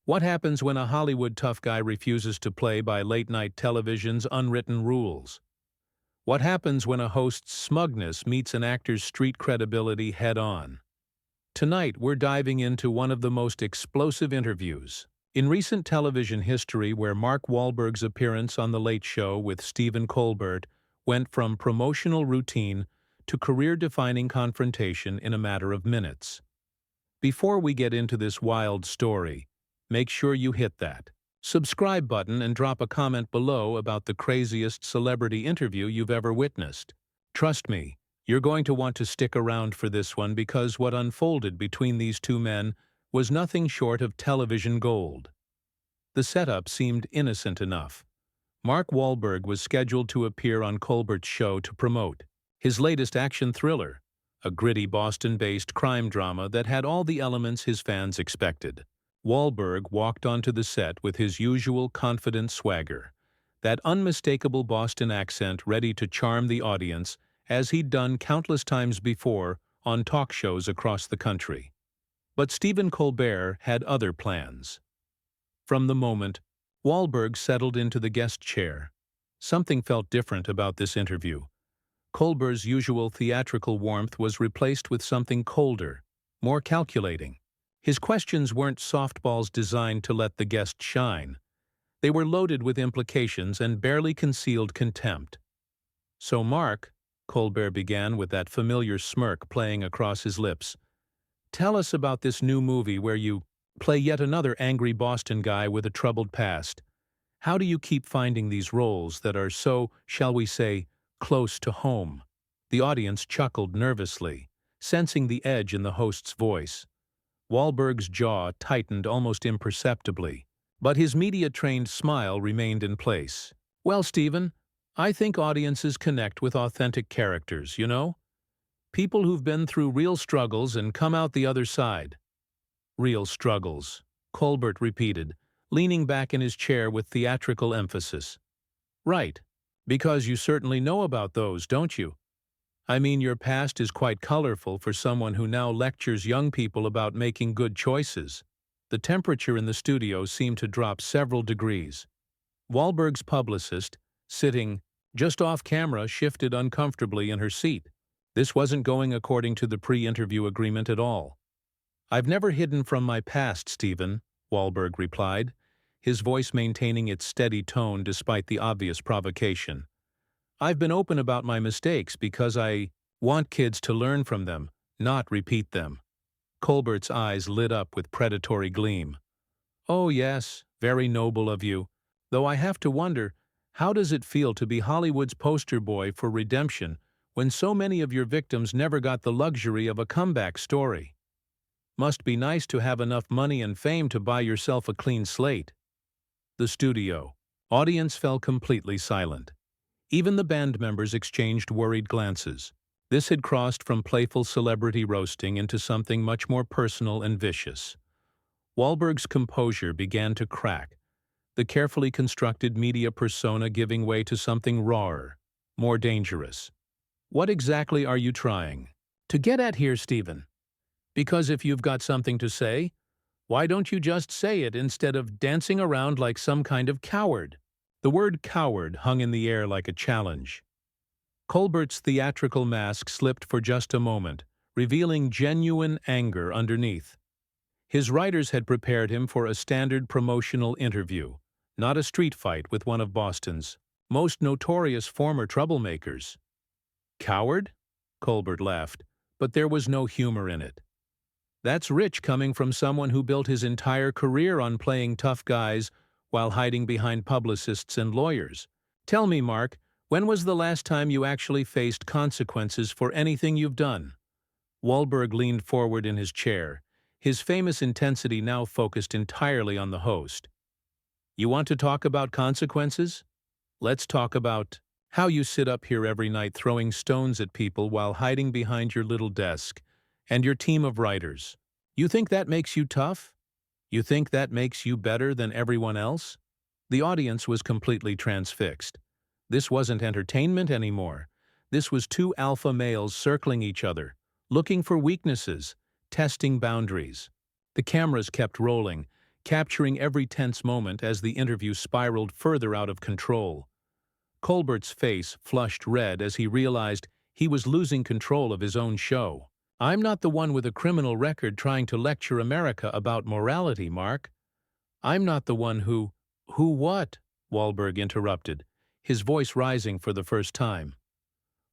What happens when a Hollywood tough guy refuses to play by late-night television's unwritten rules? What happens when a host's smugness meets an actor's street credibility head-on? Tonight, we're diving into one of the most explosive interviews in recent television history, where Mark Wahlberg's appearance on The Late Show with Stephen Colbert went from promotional routine to career-defining confrontation in a matter of minutes. Before we get into this wild story, make sure you hit that subscribe button and drop a comment below about the craziest celebrity interview you've ever witnessed. Trust me, you're going to want to stick around for this one, because what unfolded between these two men was nothing short of television gold. The setup seemed innocent enough. Mark Wahlberg was scheduled to appear on Colbert's show to promote his latest action thriller, a gritty Boston-based crime drama that had all the elements his fans expected. Wahlberg walked onto the set with his usual confident swagger, that unmistakable Boston accent ready to charm the audience, as he'd done countless times before on talk shows across the country. But Stephen Colbert had other plans. From the moment Wahlberg settled into the guest chair, something felt different about this interview. Colbert's usual theatrical warmth was replaced with something colder, more calculating. His questions weren't softballs designed to let the guest shine. They were loaded with implications and barely concealed contempt. "So Mark," Colbert began with that familiar smirk playing across his lips, "tell us about this new movie where you play yet another angry Boston guy with a troubled past. How do you keep finding these roles that are so, shall we say, close to home?" The audience chuckled nervously, sensing the edge in the host's voice. Wahlberg's jaw tightened almost imperceptibly, but his media-trained smile remained in place. "Well, Stephen, I think audiences connect with authentic characters, you know? People who've been through real struggles and come out the other side." "Real struggles," Colbert repeated, leaning back in his chair with theatrical emphasis. "Right, because you certainly know about those, don't you? I mean, your past is quite colorful for someone who now lectures young people about making good choices." The temperature in the studio seemed to drop several degrees. Wahlberg's publicist, sitting just off camera, shifted uncomfortably in her seat. This wasn't going according to the pre-interview agreement at all. "I've never hidden from my past, Stephen," Wahlberg replied, his voice maintaining its steady tone despite the obvious provocation. "I've been open about my mistakes because I want kids to learn from them, not repeat them." Colbert's eyes lit up with predatory gleam. "Oh yes, very noble of you. Though I have to wonder, how does it feel to be Hollywood's poster boy for redemption when so many of your victims never got the luxury of a comeback story? Must be nice to have enough money and fame to buy yourself a clean slate." The studio audience fell completely silent. Even the band members exchanged worried glances. This had crossed from playful celebrity roasting into something much more personal and vicious. Wahlberg's composure began to crack, the carefully constructed media persona giving way to something rawer, more dangerous. "What exactly are you trying to get at here, Stephen? Because if you've got something to say, why don't you just say it instead of dancing around like some kind of coward?" The word coward hung in the air like a challenge. Colbert's theatrical mask slipped for just a moment, revealing genuine anger underneath. His writers had prepared him for a standard promotional interview, not a street fight with one of Boston's most notorious former troublemakers. "Coward?" Colbert laughed, but there was no humor in it. "That's rich coming from someone who built his entire career on playing tough guys while hiding behind publicists and lawyers. Tell me, Mark, when was the last time you actually faced consequences for anything you've done?" Wahlberg leaned forward in his chair, his famous intensity now focused entirely on the host. "You want to talk about consequences? Let's talk about how you sit up here every night throwing stones at people while hiding behind your little desk and your team of writers. You think that makes you tough? You think that makes you better than everyone else?" The audience was completely transfixed. This wasn't entertainment anymore. This was two alpha males circling each other, looking for weaknesses, testing boundaries. The cameras kept rolling, capturing every tense moment as the interview spiraled further out of control. Colbert's face flushed red as he realized he was losing control of his own show. "I'm not the one with a criminal record trying to lecture America about morality, Mark. I'm not the one who—" "Who what?" Wahlberg interrupted, his voice rising for the first time.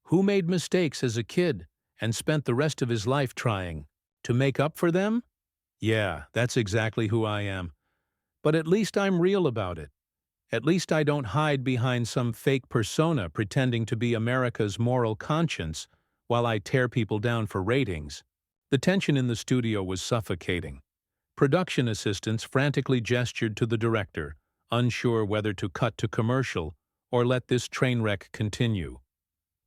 "Who made mistakes as a kid and spent the rest of his life trying to make up for them? Yeah, that's exactly who I am. But at least I'm real about it. At least I don't hide behind some fake persona pretending to be America's moral conscience while I tear people down for ratings." The tension in the studio was suffocating. Production assistants frantically gestured to the director, unsure whether to cut to commercial or let this train wreck continue.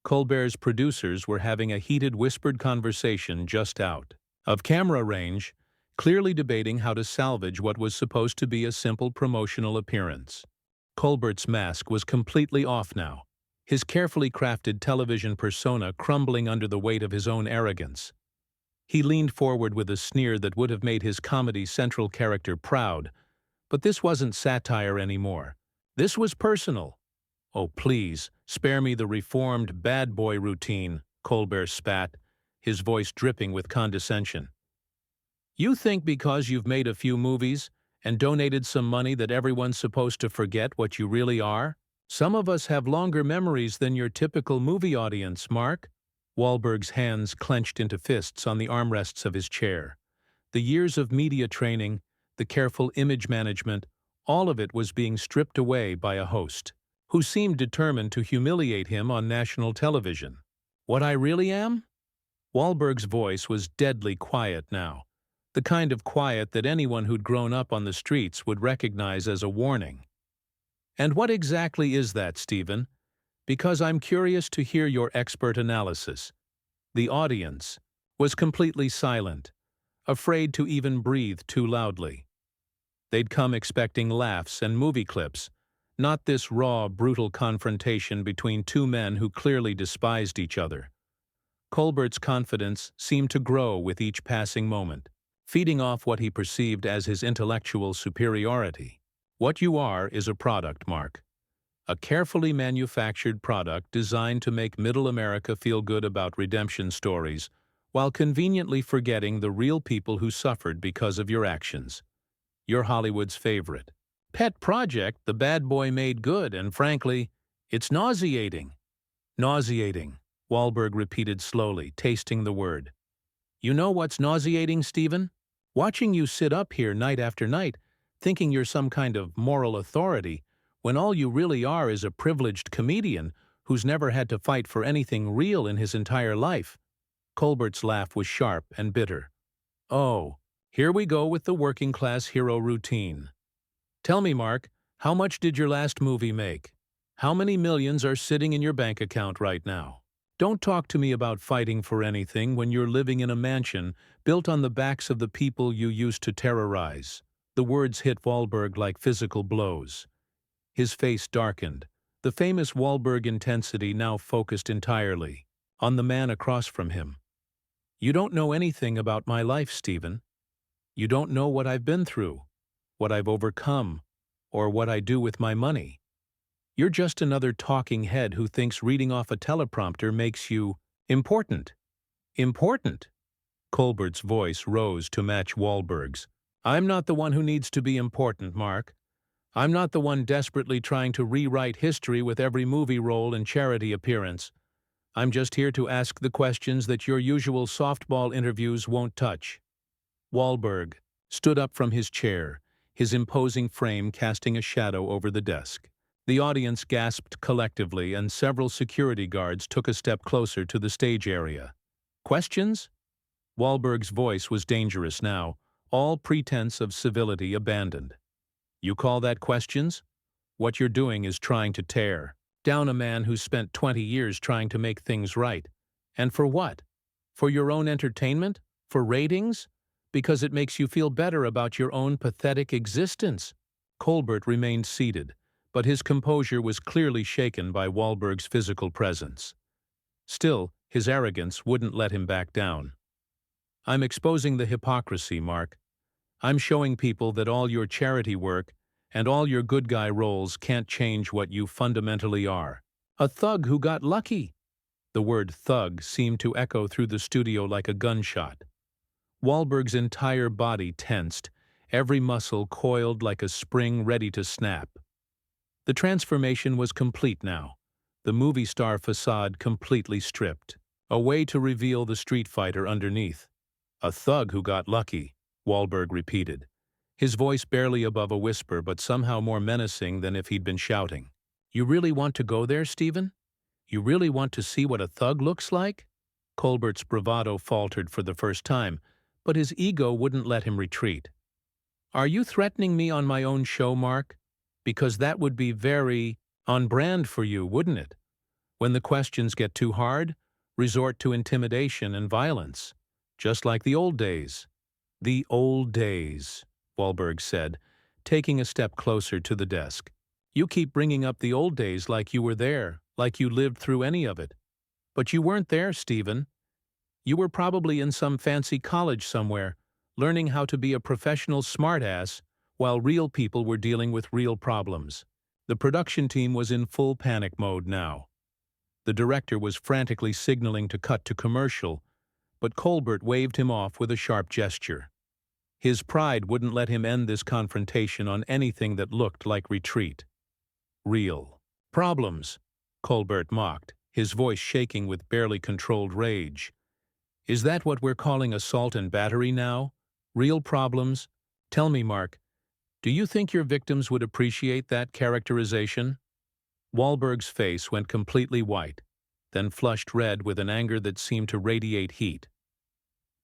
Colbert's producers were having a heated whispered conversation just out of camera range, clearly debating how to salvage what was supposed to be a simple promotional appearance. Colbert's mask was completely off now, his carefully crafted television persona crumbling under the weight of his own arrogance. He leaned forward with a sneer that would have made his Comedy Central character proud, but this wasn't satire anymore. This was personal. "Oh, please, spare me the reformed bad boy routine," Colbert spat, his voice dripping with condescension. "You think because you've made a few movies and donated some money that everyone's supposed to forget what you really are? Some of us have longer memories than your typical movie audience, Mark." Wahlberg's hands clenched into fists on the armrests of his chair. The years of media training, the careful image management, all of it was being stripped away by a host who seemed determined to humiliate him on national television. "What I really am?" Wahlberg's voice was deadly quiet now, the kind of quiet that anyone who'd grown up on the streets would recognize as a warning. "And what exactly is that, Stephen? Because I'm curious to hear your expert analysis." The audience was completely silent, afraid to even breathe too loudly. They'd come expecting laughs and movie clips, not this raw, brutal confrontation between two men who clearly despised each other. Colbert's confidence seemed to grow with each passing moment, feeding off what he perceived as his intellectual superiority. "What you are is a product, Mark. A carefully manufactured product designed to make middle America feel good about redemption stories, while conveniently forgetting the real people who suffered because of your actions. You're Hollywood's favorite pet project the bad boy made good, and frankly, it's nauseating." "Nauseating," Wahlberg repeated slowly, tasting the word. "You know what's nauseating, Stephen? Watching you sit up here night after night, thinking you're some kind of moral authority, when all you really are is a privileged comedian who's never had to fight for anything real in his entire life." Colbert's laugh was sharp and bitter. "Oh, here we go with the working-class hero routine. Tell me, Mark, how much did your last movie make? How many millions are sitting in your bank account right now? Don't talk to me about fighting for anything when you're living in a mansion built on the backs of the people you used to terrorize." The words hit Wahlberg like physical blows. His face darkened, the famous Wahlberg intensity now focused entirely on the man across from him. "You don't know anything about my life, Stephen. You don't know what I've been through, what I've overcome, or what I do with my money. You're just another talking head who thinks reading off a teleprompter makes you important." "Important?" Colbert's voice rose to match Wahlberg's. "I'm not the one who needs to be important, Mark. I'm not the one desperately trying to rewrite history with every movie role and charity appearance. I'm just here to ask the questions that your usual softball interviews won't touch." Wahlberg stood up from his chair, his imposing frame casting a shadow over the desk. The audience gasped collectively, and several security guards took a step closer to the stage area. "Questions?" Wahlberg's voice was dangerous now, all pretense of civility abandoned. "You call that questions? What you're doing is trying to tear down a man who spent 20 years trying to make things right. And for what? For your own entertainment? For ratings? Because it makes you feel better about your own pathetic existence." Colbert remained seated, but his composure was clearly shaken by Wahlberg's physical presence. Still, his arrogance wouldn't let him back down. "I'm exposing the hypocrisy, Mark. I'm showing people that all your charity work and all your good guy roles can't change what you fundamentally are. A thug who got lucky. The word thug seemed to echo through the studio like a gunshot. Wahlberg's entire body tensed, every muscle coiled like a spring ready to snap. The transformation was complete now, the movie star facade completely stripped. A way to reveal the street fighter underneath. A thug who got lucky, Wahlberg repeated, his voice barely above a whisper but somehow more menacing than if he'd been shouting. You really want to go there, Stephen? You really want to see what a thug looks like? Colbert's bravado faltered for the first time, but his ego wouldn't let him retreat. Are you threatening me on my own show, Mark? Because that would be very on brand for you, wouldn't it? When the questions get too hard, resort to intimidation and violence, just like the old days. The old days, Wahlberg said, taking a step closer to the desk. You keep bringing up the old days like you were there, like you lived through any of it. But you weren't there, Stephen. You were probably in some fancy college somewhere, learning how to be a professional smartass while real people were dealing with real problems. The production team was in full panic mode now. The director was frantically signaling to cut to commercial, but Colbert waved him off with a sharp gesture. His pride wouldn't let him end this confrontation on anything that looked like retreat. Real problems, Colbert mocked, his voice shaking with barely controlled rage. Is that what we're calling assault and battery now? Real problems? Tell me, Mark, do you think your victims would appreciate that characterization? Wahlberg's face went completely white, then flushed red with an anger that seemed to radiate heat.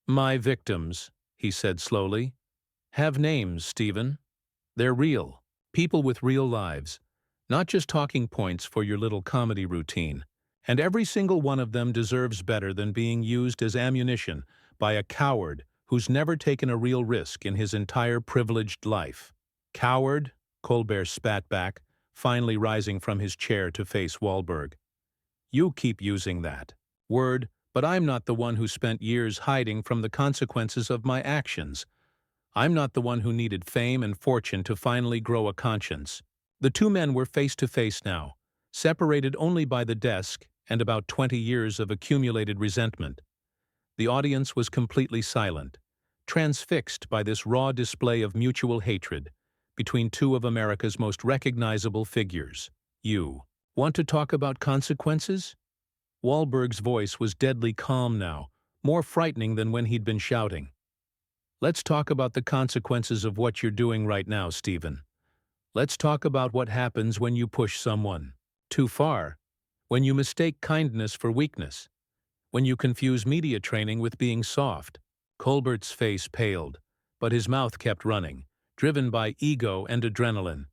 My victims, he said slowly, have names, Stephen. They're real, people with real lives, not just talking points for your little comedy routine. And every single one of them deserves better than being used as ammunition by a coward who's never taken a real risk in his entire privileged life. Coward? Colbert spat back, finally rising from his chair to face Wahlberg. You keep using that word, but I'm not the one who spent years hiding from the consequences of my actions. I'm not the one who needed fame and fortune to finally grow a conscience. The two men were face to face now, separated only by the desk and about 20 years of accumulated resentment. The audience was completely silent, transfixed by this raw display of mutual hatred between two of America's most recognizable figures. You want to talk about consequences? Wahlberg's voice was deadly calm now, more frightening than when he'd been shouting. Let's talk about the consequences of what you're doing right now, Stephen. Let's talk about what happens when you push someone too far, when you mistake kindness for weakness, when you confuse media training with being soft. Colbert's face paled, but his mouth kept running, driven by ego and adrenaline.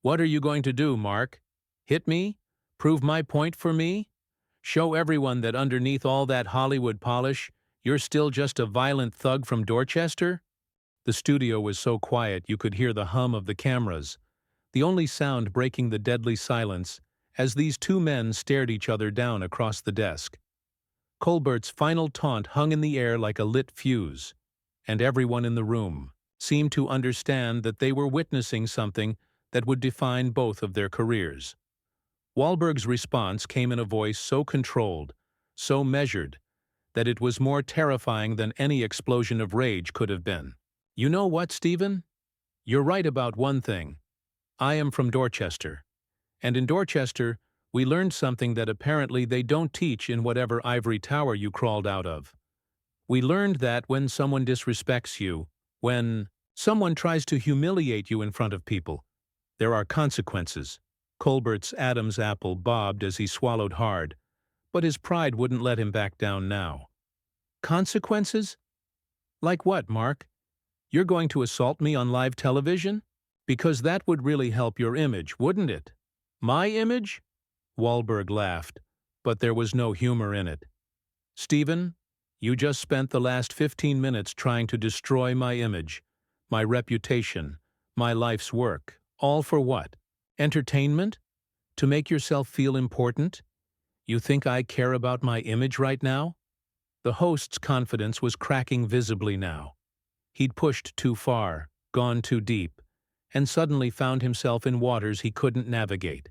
What are you going to do, Mark? Hit me? Prove my point for me? Show everyone that underneath all that Hollywood polish, you're still just a violent thug from Dorchester? The studio was so quiet you could hear the hum of the cameras, the only sound breaking the deadly silence as these two men stared each other down across the desk. Colbert's final taunt hung in the air like a lit fuse, and everyone in the room seemed to understand that they were witnessing something that would define both of their careers. Wahlberg's response came in a voice so controlled, so measured, that it was more terrifying than any explosion of rage could have been. You know what, Stephen? You're right about one thing. I am from Dorchester. And in Dorchester, we learned something that apparently they don't teach in whatever ivory tower you crawled out of. We learned that when someone disrespects you, when someone tries to humiliate you in front of people, there are consequences. Colbert's Adam's apple bobbed as he swallowed hard, but his pride wouldn't let him back down now. Consequences? Like what, Mark? You're going to assault me on live television? Because that would really help your image, wouldn't it? My image? Wahlberg laughed, but there was no humor in it. Stephen, you just spent the last 15 minutes trying to destroy my image, my reputation, my life's work. All for what? Entertainment? To make yourself feel important? You think I care about my image right now? The host's confidence was cracking visibly now. He'd pushed too far, gone too deep, and suddenly found himself in waters he couldn't navigate.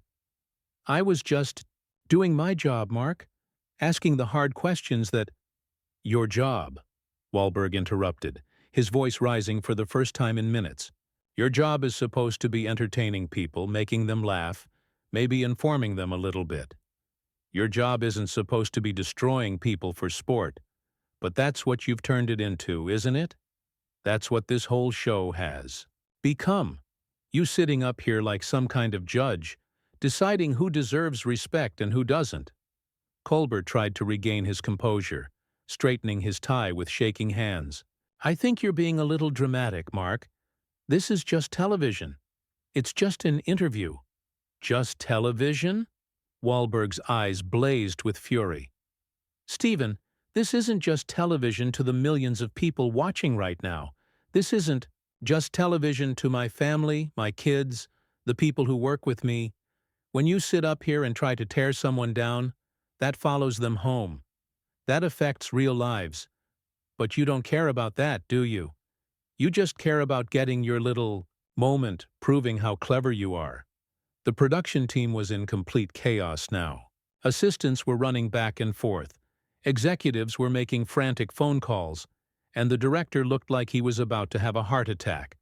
"I was just doing my job, Mark. Asking the hard questions that—" "Your job," Wahlberg interrupted, his voice rising for the first time in minutes. "Your job is supposed to be entertaining people, making them laugh, maybe informing them a little bit. Your job isn't supposed to be destroying people for sport, but that's what you've turned it into, isn't it? That's what this whole show has become. You sitting up here like some kind of judge, deciding who deserves respect and who doesn't." Colbert tried to regain his composure, straightening his tie with shaking hands. "I think you're being a little dramatic, Mark. This is just television. It's just an interview." "Just television?" Wahlberg's eyes blazed with fury. "Stephen, this isn't just television to the millions of people watching right now. This isn't just television to my family, my kids, the people who work with me. When you sit up here and try to tear someone down, that follows them home. That affects real lives. But you don't care about that, do you? You just care about getting your little moment, proving how clever you are." The production team was in complete chaos now. Assistants were running back and forth. Executives were making frantic phone calls, and the director looked like he was about to have a heart attack.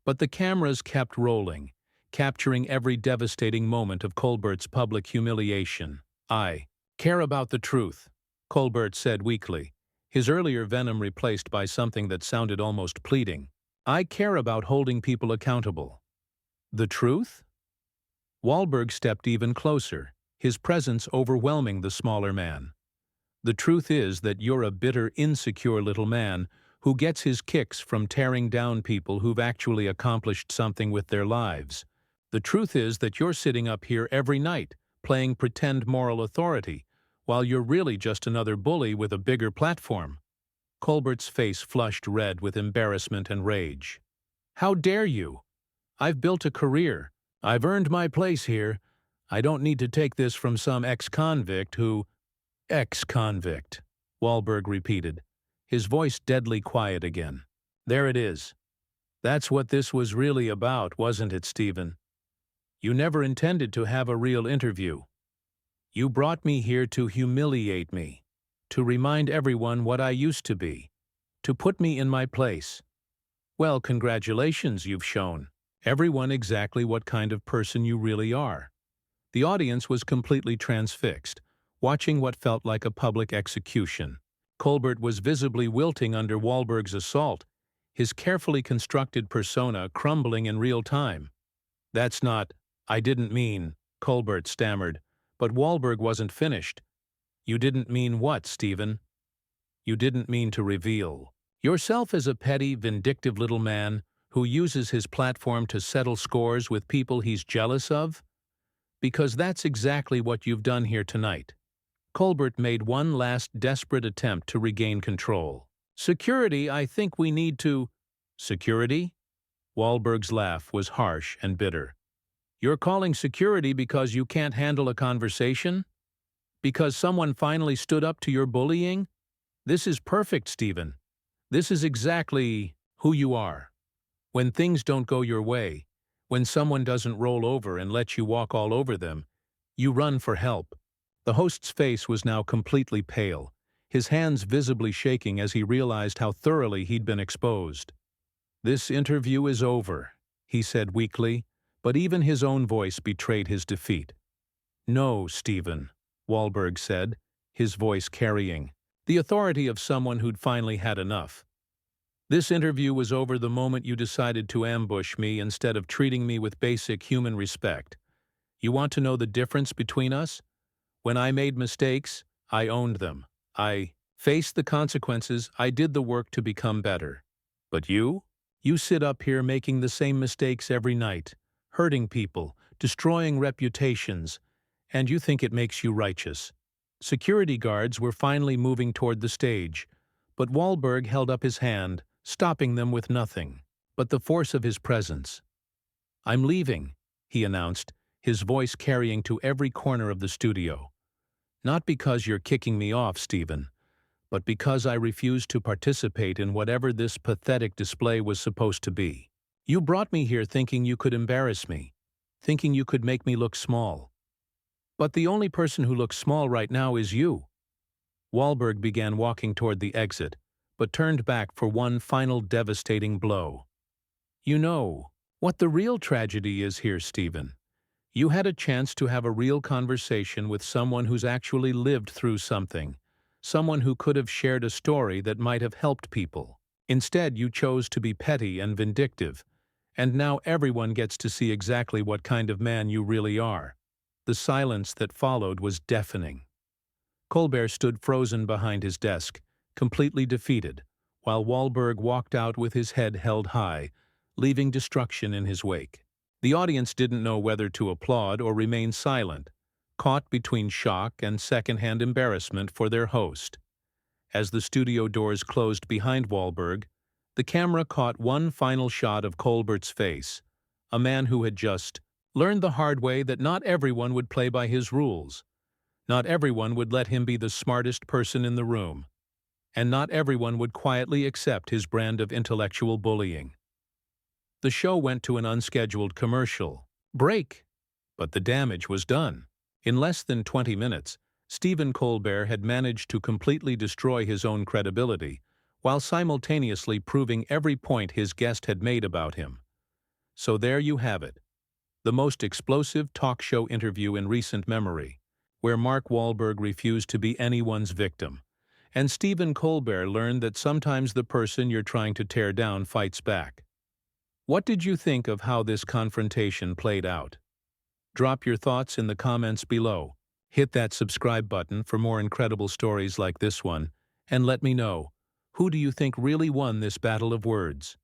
But the cameras kept rolling, capturing every devastating moment of Colbert's public humiliation. "I care about the truth," Colbert said weakly, his earlier venom replaced by something that sounded almost pleading. "I care about holding people accountable." "The truth?" Wahlberg stepped even closer, his presence overwhelming the smaller man. "The truth is that you're a bitter, insecure little man who gets his kicks from tearing down people who've actually accomplished something with their lives. The truth is that you're sitting up here every night, playing pretend moral authority, while you're really just another bully with a bigger platform." Colbert's face flushed red with embarrassment and rage. "How dare you? I've built a career. I've earned my place here. I don't need to take this from some ex-convict who—" "Ex-convict," Wahlberg repeated, his voice deadly quiet again. "There it is. That's what this was really about, wasn't it, Stephen? You never intended to have a real interview. You brought me here to humiliate me, to remind everyone what I used to be, to put me in my place. Well, congratulations, you've shown everyone exactly what kind of person you really are." The audience was completely transfixed, watching what felt like a public execution. Colbert was visibly wilting under Wahlberg's assault, his carefully constructed persona crumbling in real time. "That's not— I didn't mean," Colbert stammered, but Wahlberg wasn't finished. "You didn't mean what, Stephen?" "You didn't mean to reveal yourself as a petty, vindictive little man who uses his platform to settle scores with people he's jealous of? Because that's exactly what you've done here tonight." Colbert made one last desperate attempt to regain control. "Security, I think we need to—" "Security?" Wahlberg's laugh was harsh and bitter. "You're calling security because you can't handle a conversation? Because someone finally stood up to your bullying? This is perfect, Stephen. This is exactly who you are. When things don't go your way, when someone doesn't roll over and let you walk all over them, you run for help." The host's face was now completely pale, his hands visibly shaking as he realized how thoroughly he'd been exposed. "This interview is over," he said weakly, but even his own voice betrayed his defeat. "No, Stephen," Wahlberg said, his voice carrying the authority of someone who'd finally had enough. "This interview was over the moment you decided to ambush me instead of treating me with basic human respect. You want to know the difference between us? When I made mistakes, I owned them. I faced the consequences. I did the work to become better. But you? You sit up here making the same mistakes every night, hurting people, destroying reputations, and you think it makes you righteous." Security guards were finally moving toward the stage, but Wahlberg held up his hand, stopping them with nothing but the force of his presence. "I'm leaving," he announced, his voice carrying to every corner of the studio. "Not because you're kicking me off, Stephen, but because I refused to participate in whatever this pathetic display was supposed to be. You brought me here thinking you could embarrass me, thinking you could make me look small. But the only person who looks small right now is you." Wahlberg began walking toward the exit, but turned back for one final devastating blow. "You know what the real tragedy is here, Stephen. You had a chance to have a real conversation with someone who's actually lived through something, someone who could have shared a story that might have helped people. Instead, you chose to be petty and vindictive, and now everyone gets to see exactly what kind of man you really are." The silence that followed was deafening. Colbert stood frozen behind his desk, completely defeated, while Wahlberg walked out with his head held high, leaving destruction in his wake. The audience didn't know whether to applaud or remain silent, caught between shock and second-hand embarrassment for their host. As the studio doors closed behind Wahlberg, the camera caught one final shot of Colbert's face, a man who had just learned the hard way that not everyone would play by his rules. Not everyone would let him be the smartest person in the room, and not everyone would quietly accept his brand of intellectual bullying. The show went to an unscheduled commercial break, but the damage was done. In less than 20 minutes, Stephen Colbert had managed to completely destroy his own credibility, while simultaneously proving every point his guest had made about him. So there you have it, the most explosive talk show interview in recent memory, where Mark Wahlberg refused to be anyone's victim, and Stephen Colbert learned that sometimes the person you're trying to tear down fights back. What did you think of how this confrontation played out? Drop your thoughts in the comments below. Hit that subscribe button for more incredible stories like this one, and let me know, who do you think really won this battle of words?